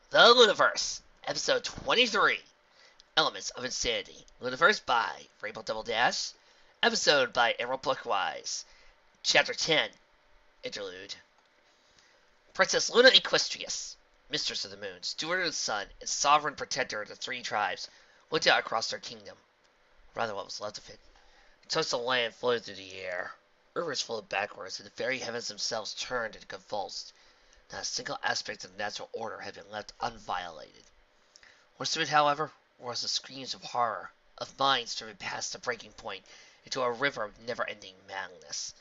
The Lunaverse, Episode 23, Elements of Insanity. Lunaverse by Rainbow Double Dash. Episode by Emerald Bookwise. Chapter 10, Interlude. Princess Luna Equestrius, Mistress of the Moon, Steward of the Sun, and Sovereign Protector of the Three Tribes, looked out across their kingdom. Rather, what was left of it. Touched the land floated through the air. Rivers flowed backwards, and the very heavens themselves turned and convulsed. Not a single aspect of natural order had been left unviolated. Worst of it, however, was the screams of horror, of minds driven past the breaking point into a river of never-ending madness.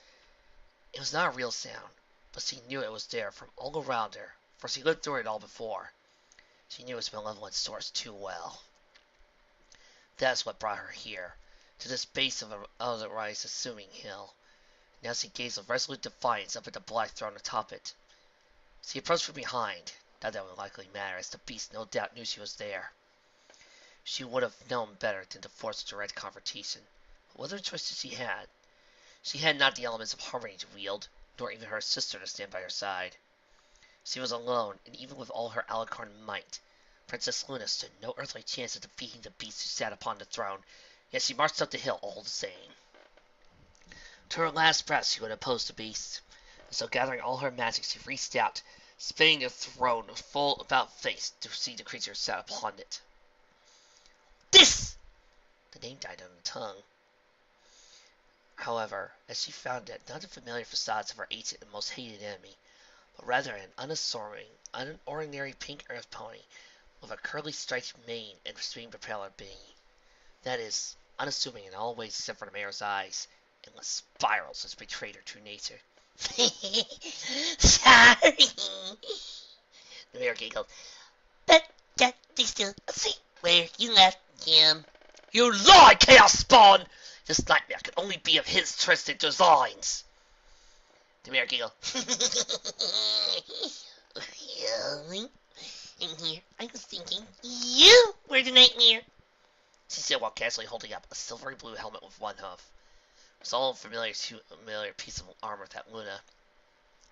It was not a real sound, but she knew it was there from all around her, for she lived through it all before. She knew its malevolent source too well. That is what brought her here, to this base of the otherwise assuming hill. Now she gazed with resolute defiance up at the black throne atop it. She approached from behind. Not that would likely matter, as the beast no doubt knew she was there. She would have known better than to force direct confrontation. But what other choice did she have? She had not the elements of harmony to wield, nor even her sister to stand by her side. She was alone, and even with all her Alucard might, Princess Luna stood no earthly chance of defeating the beast who sat upon the throne, yet she marched up the hill all the same. To her last breath she would oppose the beast, and so gathering all her magic she reached out, spinning the throne full about face to see the creature sat upon it. This! The name died on the tongue. However, as she found it, not the familiar facades of her ancient and most hated enemy, but rather an unassuming, unordinary pink earth pony with a curly striped mane and stream propeller being. That is, unassuming in all ways except for the mayor's eyes, endless spirals which betrayed her true nature. Sorry. The mayor giggled. But that is still see where you left him. You lie, Chaos Spawn! This nightmare could only be of his twisted designs. The mayor giggled. Really? And here I was thinking you were the nightmare. She said while casually holding up a silvery blue helmet with one hoof. It was all a familiar piece of armor that Luna,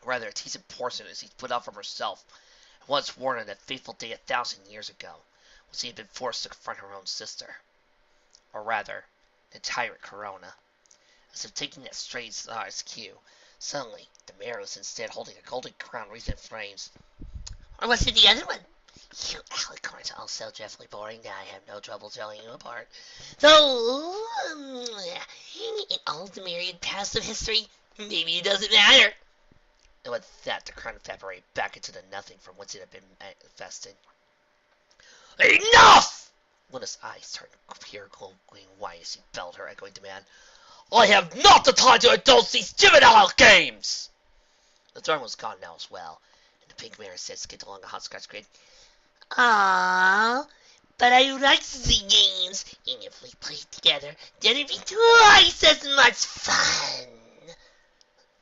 or rather a decent portion as he put out from herself, and once worn on that fateful day 1,000 years ago, when she had been forced to confront her own sister. Or rather, the tyrant Corona. As if taking that strange star's cue, suddenly the mayor was instead holding a golden crown wreathed in flames. Or was it the other one? You alicorns are all so dreadfully boring that I have no trouble telling you apart. Though, in all the myriad past of history, maybe it doesn't matter. And with that, the crown evaporated back into the nothing from whence it had been manifested. Enough! Luna's eyes turned pure glowing white as she bellowed her echoing demand. I have not the time to indulge these juvenile games! The throne was gone now as well, and the pink mare said skipped along a hot-scratch grid. Aww, but I like the games, and if we played together, then it'd be twice as much fun.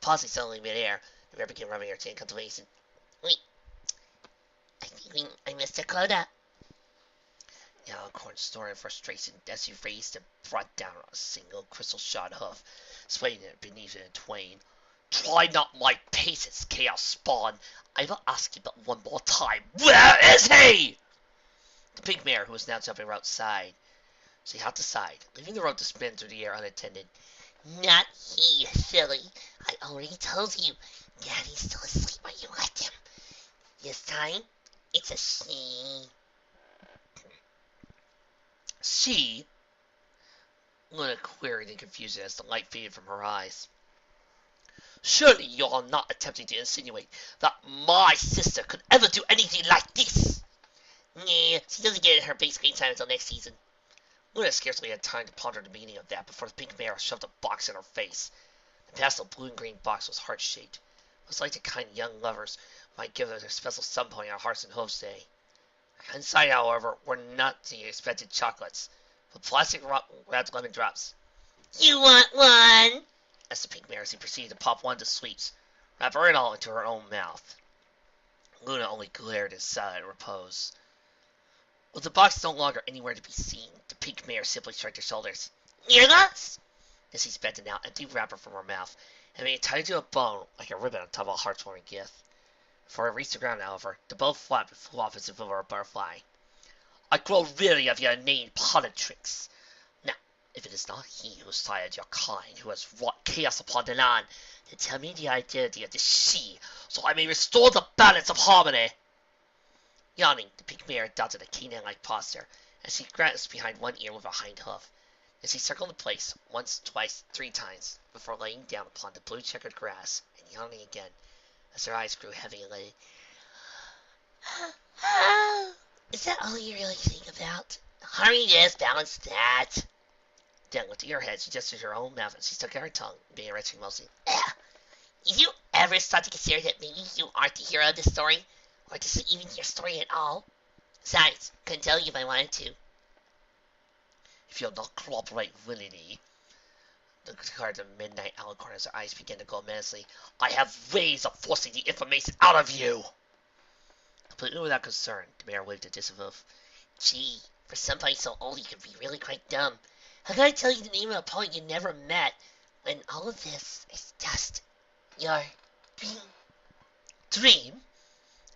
Pausing suddenly mid-air, the mare began rubbing her chin in contemplation. Wait, I think I missed a quota. The Alicorn snorted in frustration as he raised and brought down a single crystal-shod hoof, splitting it beneath it in twain. Try not my paces, Chaos Spawn. I will ask you but one more time. Where is he? The pink mare, who was now jumping outside, she hopped aside, leaving the road to spin through the air unattended. Not he, silly. I already told you. Daddy's still asleep when you left him. This time, it's a she. She? Luna queried in confusion as the light faded from her eyes. Surely you are not attempting to insinuate that my sister could ever do anything like this? Nah, she doesn't get her big screen time until next season. Luna scarcely had time to ponder the meaning of that before the pink mare shoved a box in her face. The pastel blue and green box was heart-shaped. It was like the kind young lovers might give their special sunpony on Hearts and Hooves Day. Inside, however, were not the expected chocolates, but plastic-wrapped lemon drops. You want one? Asked the pink mare as he proceeded to pop one of the sweets, wrap her and all into her own mouth. Luna only glared in silent repose. With the box no longer anywhere to be seen, the pink mare simply shrugged her shoulders. You're lost. As she spat an empty wrapper from her mouth, and made it tied to a bone like a ribbon on top of a heartwarming gift. Before it reached the ground, however, the bow flapped and flew off as if it were a butterfly. I grow weary of your inane politics. Now, if it is not he who sired your kind, who has wrought chaos upon the land, then tell me the identity of the she, so I may restore the balance of harmony. Yawning, the pink mare adopted a canine-like posture, as he grasped behind one ear with a hind hoof, as he circled the place once, twice, 3 times, before laying down upon the blue-checkered grass, and yawning again, as her eyes grew heavy and lay. Is that all you really think about? Harmony this, balance that. Then, lifting her head, she gestured her own mouth as she stuck out her tongue, being retching mostly. Did you ever start to consider that maybe you aren't the hero of this story? Or this isn't even your story at all? Besides, couldn't tell you if I wanted to. If you'll not cooperate willingly, declared the midnight alicorn as her eyes began to glow menacingly, I have ways of forcing the information out of you. Completely without concern, the mayor waved a disavowal. Gee, for somebody so old you could be really quite dumb. How can I tell you the name of a poet you never met when all of this is just your dream? Dream?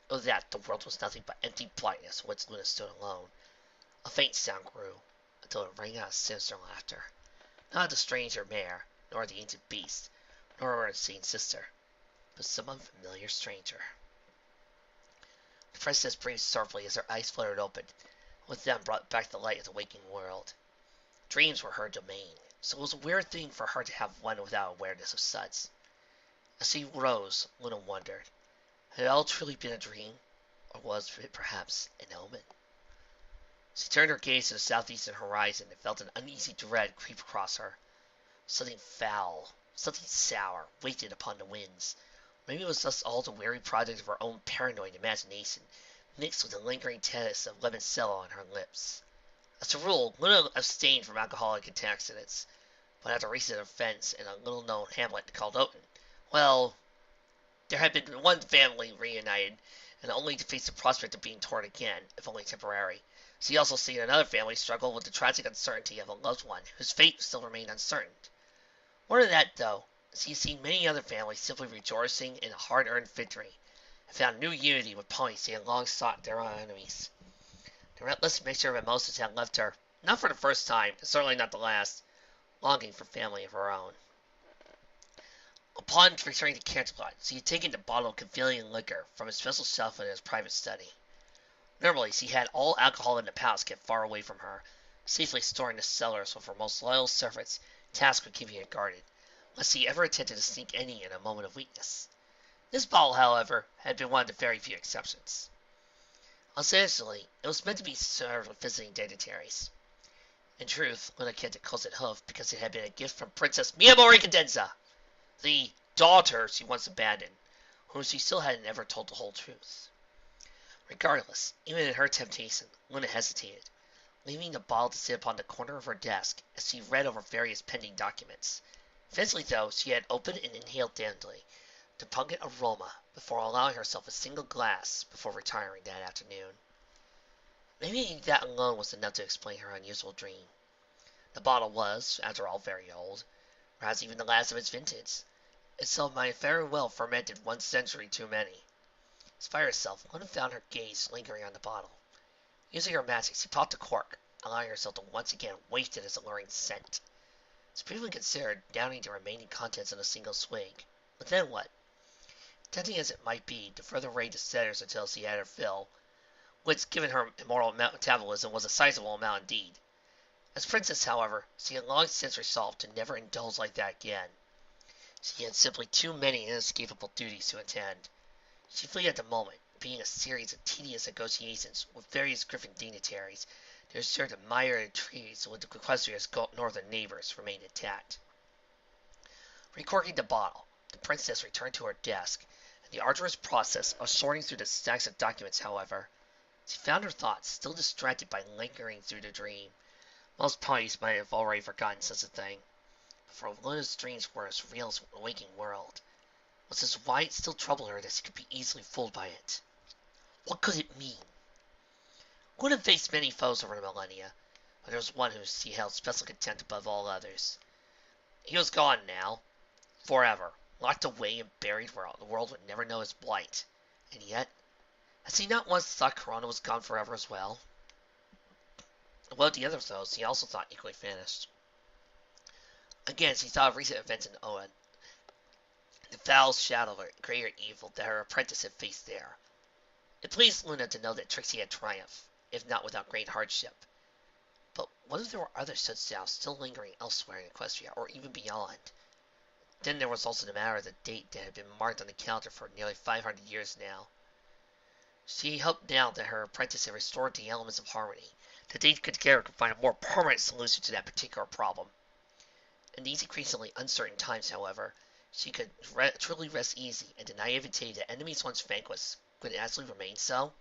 Oh, that the world was nothing but empty blackness whence Luna stood alone. A faint sound grew, until it rang out of sinister laughter. Not the stranger mare, nor the ancient beast, nor her unseen sister, but some unfamiliar stranger. The princess breathed softly as her eyes fluttered open, and with them brought back the light of the waking world. Dreams were her domain, so it was a weird thing for her to have one without awareness of such. As she rose, Luna wondered, had it all truly been a dream, or was it perhaps an omen? She turned her gaze to the southeastern horizon and felt an uneasy dread creep across her. Something foul, something sour, waited upon the winds. Maybe it was just all the weary product of her own paranoid imagination, mixed with the lingering taste of lemoncello on her lips. As a rule, Luna abstained from alcoholic intoxicants, but after a recent offense in a little-known hamlet called Oaton, well, there had been one family reunited, and only to face the prospect of being torn again, if only temporary. She also seen another family struggle with the tragic uncertainty of a loved one whose fate still remained uncertain. More than that, though, she had seen many other families simply rejoicing in a hard-earned victory, and found new unity with ponies they had long sought their own enemies. The relentless mixture of emotions had left her, not for the first time, and certainly not the last, longing for family of her own. Upon returning to Canterlot, she had taken the bottle of Cavalian liquor from a special shelf in his private study. Normally, she had all alcohol in the palace kept far away from her, safely storing the cellars with her most loyal servants, tasked with keeping it guarded, lest she ever attempted to sneak any in a moment of weakness. This bottle, however, had been one of the very few exceptions. Essentially, it was meant to be served with visiting dignitaries. In truth, Luna kept it close at hoof because it had been a gift from Princess Miyamori Cadenza, the daughter she once abandoned, whom she still hadn't ever told the whole truth. Regardless, even in her temptation, Luna hesitated, leaving the bottle to sit upon the corner of her desk as she read over various pending documents. Eventually, though, she had opened and inhaled daintily the pungent aroma before allowing herself a single glass before retiring that afternoon. Maybe that alone was enough to explain her unusual dream. The bottle was, after all, very old, perhaps even the last of its vintage. Itself might very well fermented 1 century too many. Despite herself, Luna found her gaze lingering on the bottle. Using her magic, she popped the cork, allowing herself to once again waft it as alluring scent. She briefly considered downing the remaining contents in a single swig. But then what? Tempting as it might be to further raid the cellars until she had her fill, which, given her immoral metabolism, was a sizable amount indeed. As princess, however, she had long since resolved to never indulge like that again. She had simply too many inescapable duties to attend. Chiefly at the moment, being a series of tedious negotiations with various griffin dignitaries to ensure the mired treaties with the Equestria's northern neighbors remained intact. Recorking the bottle, the princess returned to her desk, and the arduous process of sorting through the stacks of documents, however, she found her thoughts still distracted by lingering through the dream. Most ponies might have already forgotten such a thing, but for Luna's dreams were as real as the waking world. Was this why it still troubled her that she could be easily fooled by it? What could it mean? Luna faced many foes over the millennia, but there was one whom she held special contempt above all others. He was gone now, forever, locked away and buried where the world would never know his blight. And yet, has he not once thought Corona was gone forever as well? Well, the other those he also thought equally vanished. Again, as he thought of recent events in Owen, the foul shadow of a greater evil that her apprentice had faced there. It pleased Luna to know that Trixie had triumphed, if not without great hardship. But what if there were other such doubts still lingering elsewhere in Equestria, or even beyond? Then there was also the matter of the date that had been marked on the calendar for nearly 500 years now. She hoped now that her apprentice had restored the elements of harmony, that they together could find a more permanent solution to that particular problem. In these increasingly uncertain times, however, she could truly rest easy, and the naivete that enemies once vanquished could actually remain so.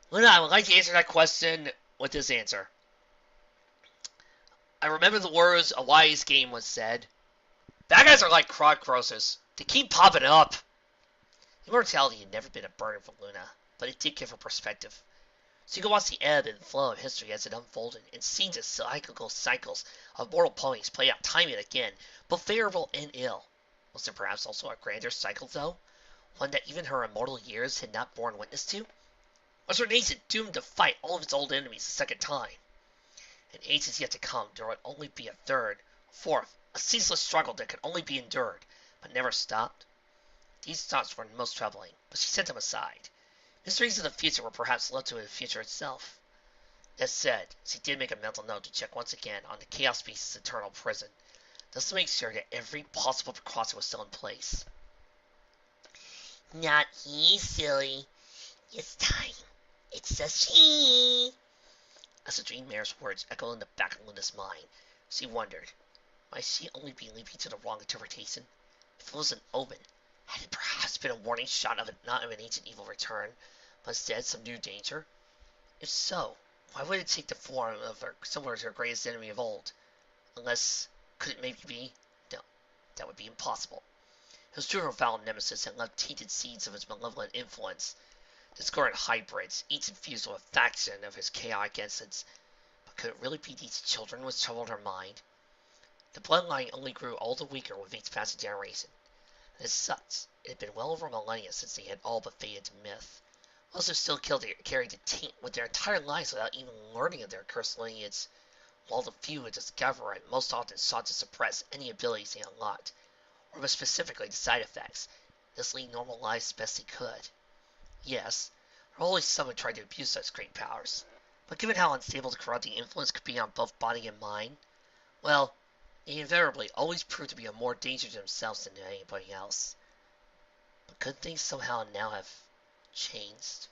Luna, I would like to answer that question with this answer. I remember the words a wise game once said. Bad guys are like crowd grocers. They keep popping up. Immortality had never been a burden for Luna, but it did give her perspective. So you could watch the ebb and flow of history as it unfolded, and see the cyclical cycles of mortal ponies play out time and again, both favorable and ill. Was there perhaps also a grander cycle, though? One that even her immortal years had not borne witness to? Was her nation doomed to fight all of its old enemies a second time? In ages yet to come, there would only be a third, fourth, a ceaseless struggle that could only be endured, but never stopped. These thoughts were most troubling, but she set them aside. Mysteries of the future were perhaps left to the future itself. That said, she did make a mental note to check once again on the Chaos Beast's eternal prison, just to make sure that every possible precaution was still in place. Not he, silly. It's time. It's a she. As the dream mare's words echoed in the back of Luna's mind, she wondered, might she only be leaping to the wrong interpretation? If it was an omen, had it perhaps been a warning shot of not of an ancient evil return, but instead some new danger? If so, why would it take the form of her, similar to her greatest enemy of old? Unless, could it maybe be? No, that would be impossible. It was true her foul nemesis had left tainted seeds of his malevolent influence, discordant hybrids, each infused with a faction of his chaotic essence. But could it really be these children which troubled her mind? The bloodline only grew all the weaker with each passing generation. And as such, it had been well over a millennia since they had all but faded to myth. Those who still carried the taint with their entire lives without even learning of their cursed lineage, while the few who discover it most often sought to suppress any abilities they unlocked, or but specifically the side effects, thus lead normal lives as best they could. Yes, there were always some who tried to abuse such great powers, but given how unstable the corrupting influence could be on both body and mind, well, they invariably always proved to be a more danger to themselves than to anybody else. But could things somehow now have changed?